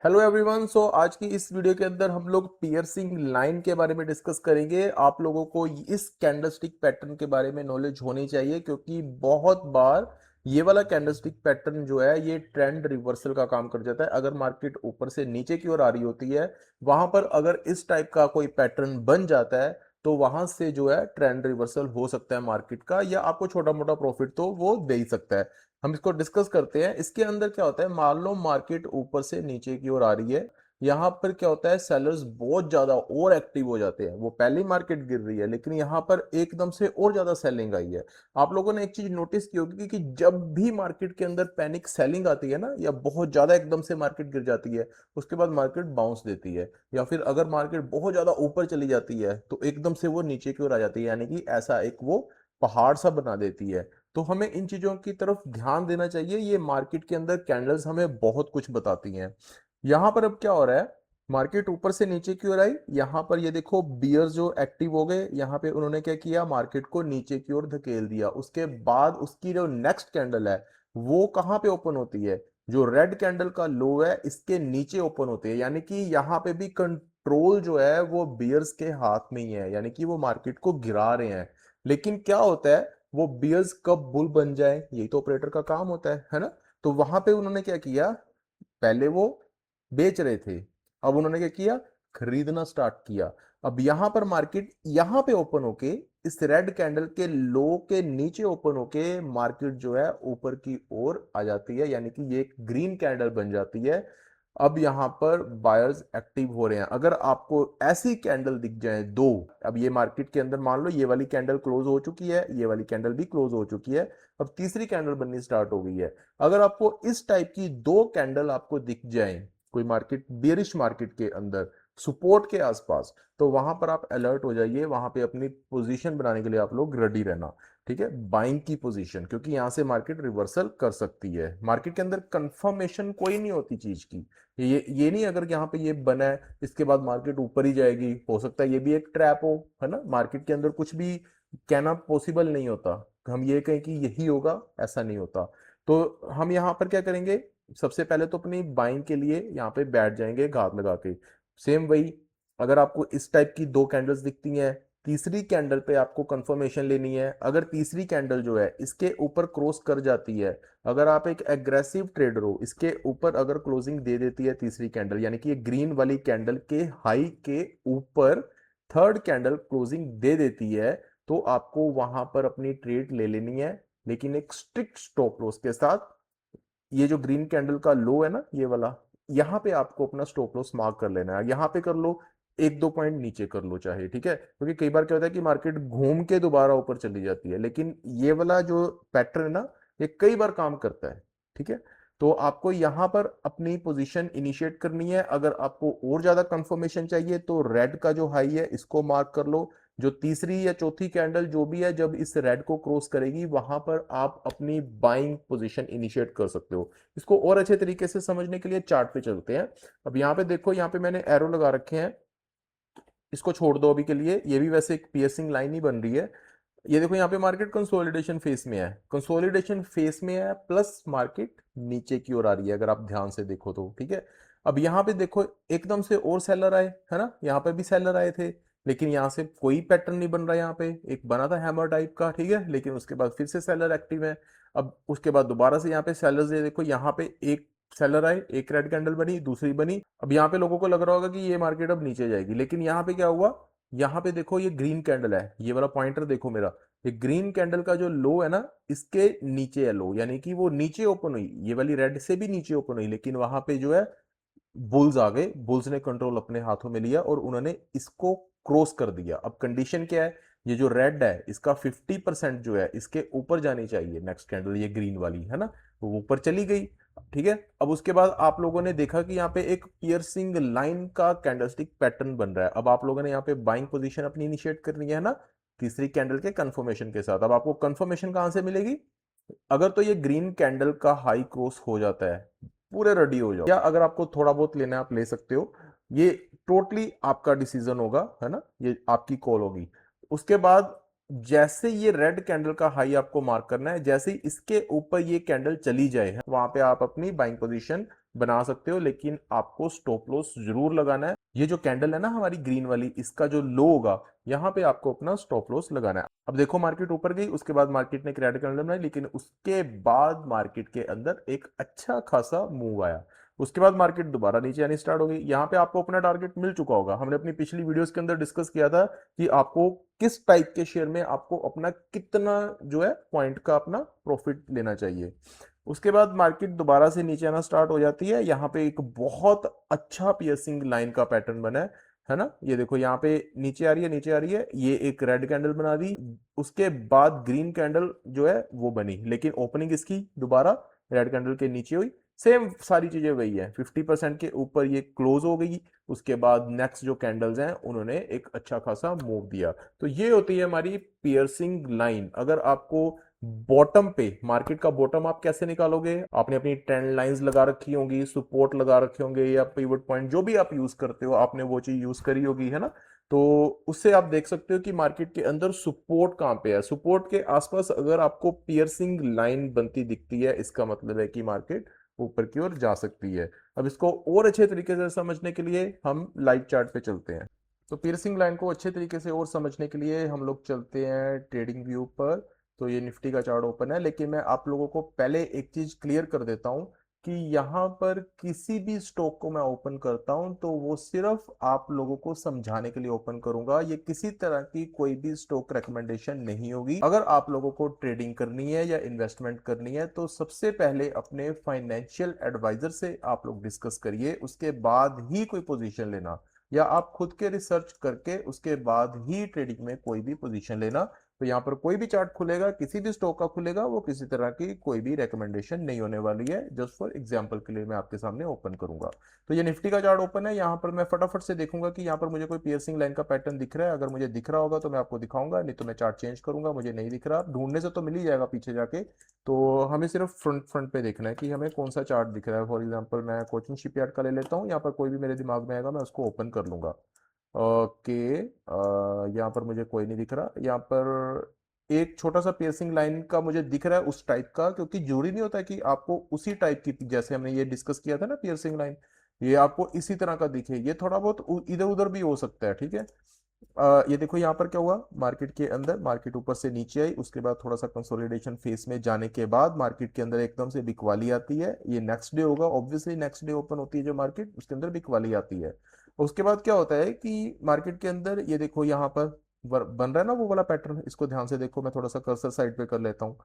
Hello everyone. सो आज की इस वीडियो के अंदर हम लोग पियर्सिंग लाइन के बारे में डिस्कस करेंगे। आप लोगों को इस कैंडलस्टिक पैटर्न के बारे में नॉलेज होनी चाहिए क्योंकि बहुत बार ये वाला कैंडलस्टिक पैटर्न जो है ये ट्रेंड रिवर्सल का काम कर जाता है। अगर मार्केट ऊपर से नीचे की ओर आ रही होती है, वहां पर अगर इस टाइप का कोई पैटर्न बन जाता है तो वहां से जो है ट्रेंड रिवर्सल हो सकता है मार्केट का, या आपको छोटा मोटा प्रॉफिट तो वो दे ही सकता है। हम इसको डिस्कस करते हैं। इसके अंदर क्या होता है, मान लो मार्केट ऊपर से नीचे की ओर आ रही है, यहां पर क्या होता है, सेलर्स बहुत ज्यादा और एक्टिव हो जाते हैं। वो पहले ही मार्केट गिर रही है लेकिन यहां पर एकदम से और ज्यादा सेलिंग आई है। आप लोगों ने एक चीज नोटिस की होगी कि जब भी मार्केट के अंदर पैनिक सेलिंग आती है ना, या बहुत ज्यादा एकदम से मार्केट गिर जाती है, उसके बाद मार्केट बाउंस देती है, या फिर अगर मार्केट बहुत ज्यादा ऊपर चली जाती है तो एकदम से वो नीचे की ओर आ जाती है, यानी कि ऐसा एक वो पहाड़ सा बना देती है। तो हमें इन चीजों की तरफ ध्यान देना चाहिए। ये मार्केट के अंदर कैंडल्स हमें बहुत कुछ बताती हैं। यहां पर अब क्या हो रहा है, मार्केट ऊपर से नीचे की ओर आई, यहां पर ये देखो बियर्स जो एक्टिव हो गए, यहां पे उन्होंने क्या किया, मार्केट को नीचे की ओर धकेल दिया। उसके बाद उसकी जो नेक्स्ट कैंडल है वो कहां पे ओपन होती है, जो रेड कैंडल का लो है इसके नीचे ओपन होती है, यानी कि यहां पे भी कंट्रोल जो है वो बियर्स के हाथ में ही है, यानी कि वो मार्केट को गिरा रहे हैं। लेकिन क्या होता है, वो बियर्स कब बुल बन जाए, यही तो ऑपरेटर का काम होता है ना। तो वहां पे उन्होंने क्या किया, पहले वो बेच रहे थे, अब उन्होंने क्या किया, खरीदना स्टार्ट किया। अब यहां पर मार्केट यहां पे ओपन होके इस रेड कैंडल के लो के नीचे ओपन होके मार्केट जो है ऊपर की ओर आ जाती है, यानी कि ये एक ग्रीन कैंडल बन जाती है। अब यहां पर बायर्स एक्टिव हो रहे हैं। अगर आपको ऐसी कैंडल दिख जाए दो, अब ये मार्केट के अंदर मान लो ये वाली कैंडल क्लोज हो चुकी है, ये वाली कैंडल भी क्लोज हो चुकी है, अब तीसरी कैंडल बननी स्टार्ट हो गई है। अगर आपको इस टाइप की दो कैंडल आपको दिख जाए कोई मार्केट बेरिश मार्केट के अंदर सपोर्ट के आसपास, तो वहां पर आप अलर्ट हो जाइए, वहां पे अपनी पोजीशन बनाने के लिए आप लोग रेडी रहना। ठीक है, बाइंग की पोजीशन, क्योंकि यहां से मार्केट रिवर्सल कर सकती है। मार्केट के अंदर कंफर्मेशन कोई नहीं होती चीज की। ये नहीं अगर यहाँ पे ये बना है इसके बाद मार्केट ऊपर ही जाएगी, हो सकता है ये भी एक ट्रैप हो, है ना। मार्केट के अंदर कुछ भी कहना पॉसिबल नहीं होता। हम ये कहें कि यही होगा, ऐसा नहीं होता। तो हम यहाँ पर क्या करेंगे, सबसे पहले तो अपनी बाइंग के लिए यहाँ पे बैठ जाएंगे घात लगा के। सेम वही, अगर आपको इस टाइप की दो कैंडल्स दिखती हैं, तीसरी कैंडल पे आपको कंफर्मेशन लेनी है। अगर तीसरी कैंडल जो है इसके ऊपर क्रॉस कर जाती है, अगर आप एक एग्रेसिव ट्रेडर हो, इसके ऊपर अगर क्लोजिंग दे देती है तीसरी कैंडल, यानी कि ये ग्रीन वाली कैंडल के हाई के ऊपर थर्ड कैंडल क्लोजिंग दे देती है, तो आपको वहां पर अपनी ट्रेड ले लेनी है, लेकिन एक स्ट्रिक्ट स्टॉप लॉस के साथ। ये जो ग्रीन कैंडल का लो है ना, ये वाला, यहां पे आपको अपना स्टॉप लॉस मार्क कर लेना है। यहां पे कर लो, एक दो पॉइंट नीचे कर लो चाहे, ठीक है, क्योंकि कई बार क्या होता है कि मार्केट घूम के दोबारा ऊपर चली जाती है, लेकिन ये वाला जो पैटर्न है ना, ये कई बार काम करता है। ठीक है, तो आपको यहां पर अपनी पोजीशन इनिशिएट करनी है। अगर आपको और ज्यादा कंफर्मेशन चाहिए तो रेड का जो हाई है इसको मार्क कर लो। जो तीसरी या चौथी कैंडल जो भी है, जब इस रेड को क्रॉस करेगी वहां पर आप अपनी बाइंग पोजीशन इनिशिएट कर सकते हो। इसको और अच्छे तरीके से समझने के लिए चार्ट पे चलते हैं। अब यहाँ पे देखो, यहाँ पे मैंने एरो लगा रखे हैं, इसको छोड़ दो अभी के लिए, ये भी वैसे एक पियर्सिंग लाइन ही बन रही है। ये देखो, यहाँ पे मार्केट कंसोलिडेशन फेस में है, कंसोलिडेशन फेस में है, प्लस मार्केट नीचे की ओर आ रही है अगर आप ध्यान से देखो तो। ठीक है, अब यहाँ पे देखो एकदम से और सेलर आए, है ना, यहाँ पे भी सेलर आए थे, लेकिन यहाँ से कोई पैटर्न नहीं बन रहा। यहाँ पे एक बना था हैमर टाइप का, ठीक है, लेकिन उसके बाद फिर से सेलर एक्टिव है। अब उसके बाद दोबारा से यहाँ पे सेलर्स, ये देखो यहाँ पे एक सेलर आए, एक रेड कैंडल बनी, दूसरी बनी। अब यहाँ पे लोगों को लग रहा होगा कि ये मार्केट अब नीचे जाएगी, लेकिन यहाँ पे क्या हुआ, यहाँ पे देखो ये ग्रीन कैंडल है, ये वाला पॉइंटर देखो मेरा, ये ग्रीन कैंडल का जो लो है ना, इसके नीचे है लो, यानी कि वो नीचे ओपन हुई, ये वाली रेड से भी नीचे ओपन हुई, लेकिन वहां पे जो है बुल्स आ गए, बुल्स ने कंट्रोल अपने हाथों में लिया और उन्होंने इसको क्रॉस कर दिया। अब कंडीशन क्या है, ये जो रेड है इसका 50% जो है इसके ऊपर जानी चाहिए नेक्स्ट कैंडल, ये ग्रीन वाली है ना, तो वो ऊपर चली गई। ठीक है, अब उसके बाद आप लोगों ने देखा कि यहाँ पे एक पियर्सिंग लाइन का कैंडलस्टिक पैटर्न बन रहा है। अब आप लोगों ने यहाँ पे बाइंग पोजीशन अपनी इनिशिएट करनी है ना, तीसरी कैंडल के कंफर्मेशन के साथ। अब आपको कंफर्मेशन कहां से मिलेगी, अगर तो ये ग्रीन कैंडल का हाई क्रॉस हो जाता है, पूरे रेडी हो जाओ, या अगर आपको थोड़ा बहुत लेना है आप ले सकते हो, ये टोटली आपका डिसीजन होगा, है ना, ये आपकी कॉल होगी। उसके बाद जैसे ये रेड कैंडल का हाई आपको मार्क करना है, जैसे ही इसके ऊपर ये कैंडल चली जाए वहां पे आप अपनी बाइंग पोजीशन बना सकते हो, लेकिन आपको स्टॉप लॉस जरूर लगाना है। ये जो कैंडल है ना हमारी ग्रीन वाली, इसका जो लो होगा यहाँ पे आपको अपना स्टॉप लॉस लगाना है। अब देखो मार्केट ऊपर गई, उसके बाद मार्केट ने एक रेड कैंडल बनाई, लेकिन उसके बाद मार्केट के अंदर एक अच्छा खासा मूव आया। उसके बाद मार्केट दोबारा नीचे आनी स्टार्ट हो गई। यहाँ पे आपको अपना टारगेट मिल चुका होगा, हमने अपनी पिछली वीडियोस के अंदर डिस्कस किया था कि आपको किस टाइप के शेयर में आपको अपना कितना जो है पॉइंट का अपना प्रॉफिट लेना चाहिए। उसके बाद मार्केट दोबारा से नीचे आना स्टार्ट हो जाती है। यहाँ पे एक बहुत अच्छा पियर्सिंग लाइन का पैटर्न बना है ना, ये देखो यहाँ पे नीचे आ रही है, नीचे आ रही है, ये एक रेड कैंडल बना दी। उसके बाद ग्रीन कैंडल जो है वो बनी, लेकिन ओपनिंग इसकी दोबारा रेड कैंडल के नीचे हुई। सेम सारी चीजें वही है, 50% के ऊपर ये क्लोज हो गई। उसके बाद नेक्स्ट जो कैंडल्स हैं उन्होंने एक अच्छा खासा मूव दिया। तो ये होती है हमारी पियर्सिंग लाइन। अगर आपको बॉटम पे, मार्केट का बॉटम आप कैसे निकालोगे, आपने अपनी ट्रेंड लाइंस लगा रखी होंगी, सपोर्ट लगा रखे होंगे, या पिवट पॉइंट जो भी आप यूज करते हो आपने वो चीज यूज करी होगी, है ना। तो उससे आप देख सकते हो कि मार्केट के अंदर सपोर्ट कहां पे है। सपोर्ट के आसपास अगर आपको पियर्सिंग लाइन बनती दिखती है, इसका मतलब है कि मार्केट ऊपर की ओर जा सकती है। अब इसको और अच्छे तरीके से समझने के लिए हम लाइव चार्ट पे चलते हैं। तो पियर्सिंग लाइन को अच्छे तरीके से और समझने के लिए हम लोग चलते हैं ट्रेडिंग व्यू पर। तो ये निफ्टी का चार्ट ओपन है, लेकिन मैं आप लोगों को पहले एक चीज क्लियर कर देता हूं कि यहाँ पर किसी भी स्टॉक को मैं ओपन करता हूं तो वो सिर्फ आप लोगों को समझाने के लिए ओपन करूंगा। ये किसी तरह की कोई भी स्टॉक रिकमेंडेशन नहीं होगी। अगर आप लोगों को ट्रेडिंग करनी है या इन्वेस्टमेंट करनी है तो सबसे पहले अपने फाइनेंशियल एडवाइजर से आप लोग डिस्कस करिए, उसके बाद ही कोई पोजीशन लेना, या आप खुद के रिसर्च करके उसके बाद ही ट्रेडिंग में कोई भी पोजीशन लेना। तो यहाँ पर कोई भी चार्ट खुलेगा, किसी भी स्टॉक का खुलेगा, वो किसी तरह की कोई भी रेकमेंडेशन नहीं होने वाली है। जस्ट फॉर एग्जांपल के लिए मैं आपके सामने ओपन करूंगा। तो ये निफ्टी का चार्ट ओपन है, यहाँ पर मैं फटाफट से देखूंगा कि यहाँ पर मुझे कोई पियर्सिंग लाइन का पैटर्न दिख रहा है। अगर मुझे दिख रहा होगा तो मैं आपको दिखाऊंगा, नहीं तो मैं चार्ट चेंज करूंगा। मुझे नहीं दिख रहा, ढूंढने से तो मिल ही जाएगा पीछे जाके। तो हमें सिर्फ फ्रंट फ्रंट पे देखना है कि हमें कौन सा चार्ट दिख रहा है। फॉर एग्जाम्पल मैं कोचिंग शिपयार्ड का ले लेता हूँ, यहाँ पर कोई भी मेरे दिमाग में आएगा मैं उसको ओपन कर लूंगा। ओके, यहाँ पर मुझे कोई नहीं दिख रहा। यहाँ पर एक छोटा सा पियर्सिंग लाइन का मुझे दिख रहा है उस टाइप का, क्योंकि जरूरी नहीं होता कि आपको उसी टाइप की, जैसे हमने ये डिस्कस किया था ना पियर्सिंग लाइन, ये आपको इसी तरह का दिखे। ये थोड़ा बहुत इधर उधर भी हो सकता है, ठीक है। ये देखो यहाँ पर क्या हुआ, मार्केट के अंदर मार्केट ऊपर से नीचे आई, उसके बाद थोड़ा सा कंसोलिडेशन फेस में जाने के बाद मार्केट के अंदर एकदम से बिकवाली आती है। ये नेक्स्ट डे होगा, ऑब्वियसली नेक्स्ट डे ओपन होती है जो मार्केट, उसके अंदर बिकवाली आती है। उसके बाद क्या होता है कि मार्केट के अंदर ये देखो यहाँ पर बन रहा है ना वो वाला पैटर्न, इसको ध्यान से देखो। मैं थोड़ा सा कर्सर साइड पे कर लेता हूँ।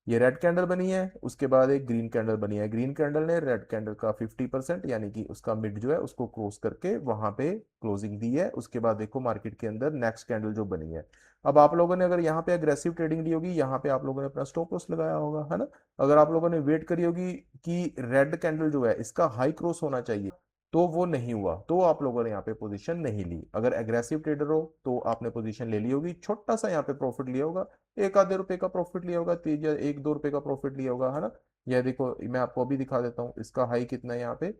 ये रेड कैंडल बनी है, उसके बाद एक ग्रीन कैंडल बनी है। ग्रीन कैंडल ने रेड कैंडल का 50% यानी कि उसका मिड जो है उसको क्रॉस करके वहां पे क्लोजिंग दी है। उसके बाद देखो मार्केट के अंदर नेक्स्ट कैंडल जो बनी है। अब आप लोगों ने अगर यहाँ पे अग्रेसिव ट्रेडिंग ली होगी, यहाँ पे आप लोगों ने अपना स्टॉप लॉस लगाया होगा, है ना। अगर आप लोगों ने वेट करी होगी कि रेड कैंडल जो है इसका हाई क्रॉस होना चाहिए, तो वो नहीं हुआ, तो आप लोगों ने यहाँ पे पोजीशन नहीं ली। अगर एग्रेसिव ट्रेडर हो तो आपने पोजीशन ले ली होगी, छोटा सा यहाँ पे प्रॉफिट लिया होगा, एक आधे रुपए का प्रॉफिट लिया होगा, तीन या एक दो रुपए का प्रॉफिट लिया होगा, है ना। यह देखो मैं आपको अभी दिखा देता हूँ, इसका हाई कितना है यहाँ पे,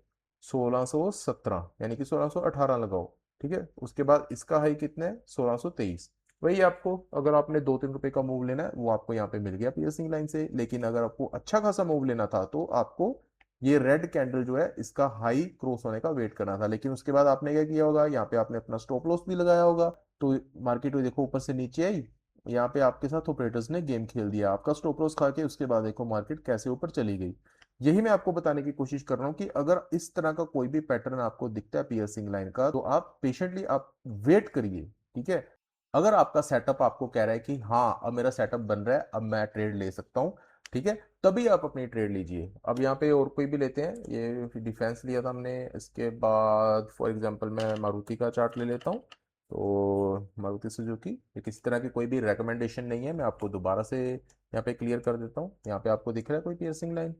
1617, यानी कि 1618 लगाओ, ठीक है। उसके बाद इसका हाई कितना है, 1623। वही आपको, अगर आपने 2-3 रुपए का मूव लेना है वो आपको यहाँ पे मिल गया पियर्सिंग लाइन से। लेकिन अगर आपको अच्छा खासा मूव लेना था तो आपको ये रेड कैंडल जो है इसका हाई क्रॉस होने का वेट करना था। लेकिन उसके बाद आपने क्या किया होगा, यहाँ पे आपने अपना स्टॉप लॉस भी लगाया होगा। तो मार्केट में देखो ऊपर से नीचे आई, यहाँ पे आपके साथ ऑपरेटर्स ने गेम खेल दिया, आपका स्टॉप लॉस खा के उसके बाद देखो मार्केट कैसे ऊपर चली गई। यही मैं आपको बताने की कोशिश कर रहा हूँ कि अगर इस तरह का कोई भी पैटर्न आपको दिखता है पियर्सिंग लाइन का, तो आप पेशेंटली आप वेट करिए, ठीक है। अगर आपका सेटअप आपको कह रहा है कि हाँ अब मेरा सेटअप बन रहा है, अब मैं ट्रेड ले सकता हूँ, ठीक है, तभी आप अपनी ट्रेड लीजिए। अब यहाँ पे और कोई भी लेते हैं, ये डिफेंस लिया था हमने। इसके बाद फॉर एग्जांपल मैं मारुति का चार्ट ले लेता हूँ। तो मारुति सुजुकी, ये किसी तरह की कोई भी रेकमेंडेशन नहीं है, मैं आपको दोबारा से यहाँ पे क्लियर कर देता हूँ। यहाँ पे आपको दिख रहा है कोई पियर्सिंग लाइन?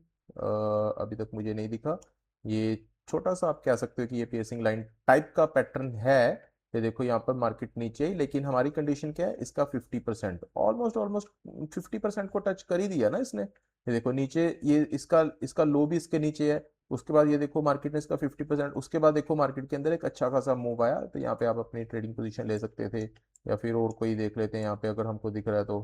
अभी तक मुझे नहीं दिखा। ये छोटा सा आप कह सकते हो कि ये पियर्सिंग लाइन टाइप का पैटर्न है। ये देखो यहाँ पर मार्केट नीचे ही, लेकिन हमारी कंडीशन क्या है, इसका 50%, ऑलमोस्ट ऑलमोस्ट 50% को टच कर ही दिया ना इसने। ये देखो नीचे, ये इसका इसका लो भी इसके नीचे है। उसके बाद ये देखो मार्केट ने इसका 50%, उसके बाद देखो मार्केट के अंदर एक अच्छा खासा मूव आया, तो यहाँ पे आप अपनी ट्रेडिंग पोजीशन ले सकते थे। या फिर और कोई देख लेते हैं यहाँ पे, अगर हमको दिख रहा है तो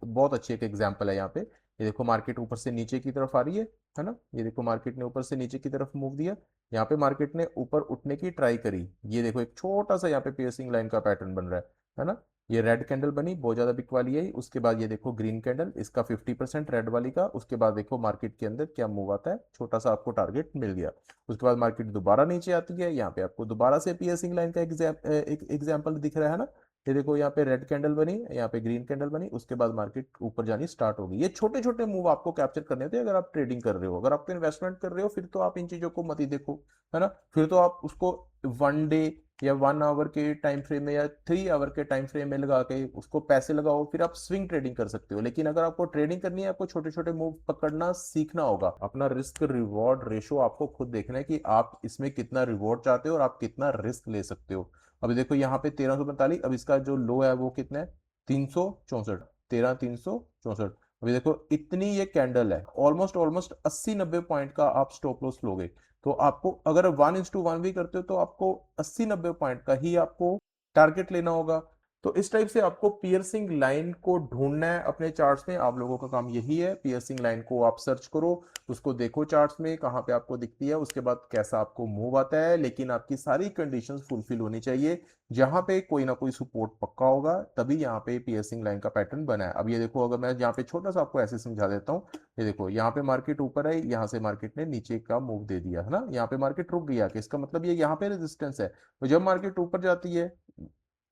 बहुत अच्छी एक एग्जांपल है यहाँ पे। ये देखो मार्केट ऊपर से नीचे की तरफ आ रही है ना। ये देखो मार्केट ने ऊपर से नीचे की तरफ मूव दिया, यहाँ पे मार्केट ने ऊपर उठने की ट्राई करी। ये देखो एक छोटा सा यहाँ पे पियर्सिंग लाइन का पैटर्न बन रहा है ना। ये रेड कैंडल बनी, बहुत ज्यादा बिक वाली है। उसके बाद ये देखो ग्रीन कैंडल, इसका 50% रेड वाली का। उसके बाद देखो मार्केट के अंदर क्या मूव आता है, छोटा सा आपको टारगेट मिल गया। उसके बाद मार्केट दोबारा नीचे आती है, यहाँ पे आपको दोबारा से पियर्सिंग लाइन का एक एग्जाम्पल दिख रहा है ना। ये देखो यहाँ पे रेड कैंडल बनी, यहाँ पे ग्रीन कैंडल बनी, उसके बाद मार्केट ऊपर जानी स्टार्ट होगी। ये छोटे छोटे मूव आपको कैप्चर करने थे अगर आप ट्रेडिंग कर रहे हो। अगर आप इन्वेस्टमेंट कर रहे हो फिर तो आप इन चीजों को मत ही देखो, है ना। फिर तो आप उसको 1 डे या 1 आवर के टाइम फ्रेम में या 3 आवर के टाइम फ्रेम में लगा के उसको पैसे लगाओ, फिर आप स्विंग ट्रेडिंग कर सकते हो। लेकिन अगर आपको ट्रेडिंग करनी है, आपको छोटे छोटे मूव पकड़ना सीखना होगा। अपना रिस्क रिवॉर्ड रेशो आपको खुद देखना है कि आप इसमें कितना रिवॉर्ड चाहते हो और आप कितना रिस्क ले सकते हो। अभी देखो यहाँ पे 1345, अब इसका जो लो है वो कितना है, 364, 13,364। अभी देखो इतनी ये कैंडल है, ऑलमोस्ट ऑलमोस्ट 80-90 पॉइंट का आप स्टॉप लॉस लोगे। तो आपको अगर 1:1 भी करते हो तो आपको 80-90 पॉइंट का ही आपको टारगेट लेना होगा। तो इस टाइप से आपको पियर्सिंग लाइन को ढूंढना है अपने चार्ट्स में। आप लोगों का काम यही है, पियर्सिंग लाइन को आप सर्च करो, उसको देखो चार्ट्स में कहाँ पे आपको दिखती है, उसके बाद कैसा आपको मूव आता है। लेकिन आपकी सारी कंडीशंस फुलफिल होनी चाहिए। जहां पे कोई ना कोई सपोर्ट पक्का होगा तभी यहाँ पे पियर्सिंग लाइन का पैटर्न बना है। अब ये देखो, अगर मैं यहाँ पे छोटा सा आपको ऐसे समझा देता हूँ। ये देखो यहाँ पे मार्केट ऊपर है, यहाँ से मार्केट ने नीचे का मूव दे दिया है ना, यहाँ पे मार्केट रुक गया कि इसका मतलब ये यहाँ पे रेजिस्टेंस है। तो जब मार्केट ऊपर जाती है,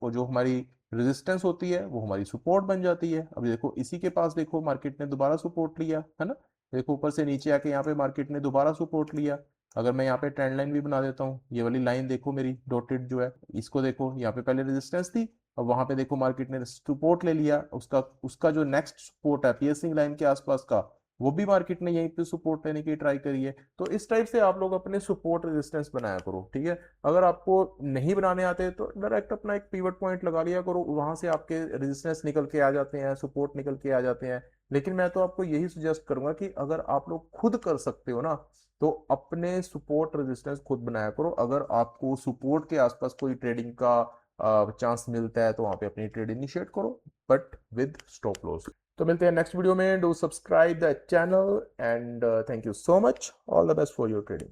वो जो हमारी रेजिस्टेंस होती है वो हमारी सपोर्ट बन जाती है। अब देखो इसी के पास देखो मार्केट ने दोबारा सपोर्ट लिया, है ना। देखो ऊपर से नीचे आके यहाँ पे मार्केट ने दोबारा सपोर्ट लिया। अगर मैं यहाँ पे ट्रेंड लाइन भी बना देता हूँ, ये वाली लाइन देखो मेरी डॉटेड जो है, इसको देखो, यहाँ पे पहले रेजिस्टेंस थी, अब वहां पे देखो मार्केट ने सपोर्ट ले लिया। उसका उसका जो नेक्स्ट सपोर्ट है पियर्सिंग लाइन के आसपास का, वो भी मार्केट ने यहीं पे सपोर्ट लेने की ट्राई करी है। तो इस टाइप से आप लोग अपने सपोर्ट रेजिस्टेंस बनाया करो, ठीक है। अगर आपको नहीं बनाने आते तो डायरेक्ट अपना एक पिवट पॉइंट लगा लिया करो, वहां से आपके रेजिस्टेंस निकल के आ जाते हैं, सपोर्ट निकल के आ जाते हैं। लेकिन मैं तो आपको यही सजेस्ट करूंगा कि अगर आप लोग खुद कर सकते हो ना, तो अपने सपोर्ट रेजिस्टेंस खुद बनाया करो। अगर आपको सपोर्ट के आसपास कोई ट्रेडिंग का चांस मिलता है तो वहां पे अपनी ट्रेड इनिशिएट करो, बट विद स्टॉप लॉस। तो मिलते हैं नेक्स्ट वीडियो में। Do subscribe the channel and thank you so much. All the best for your trading.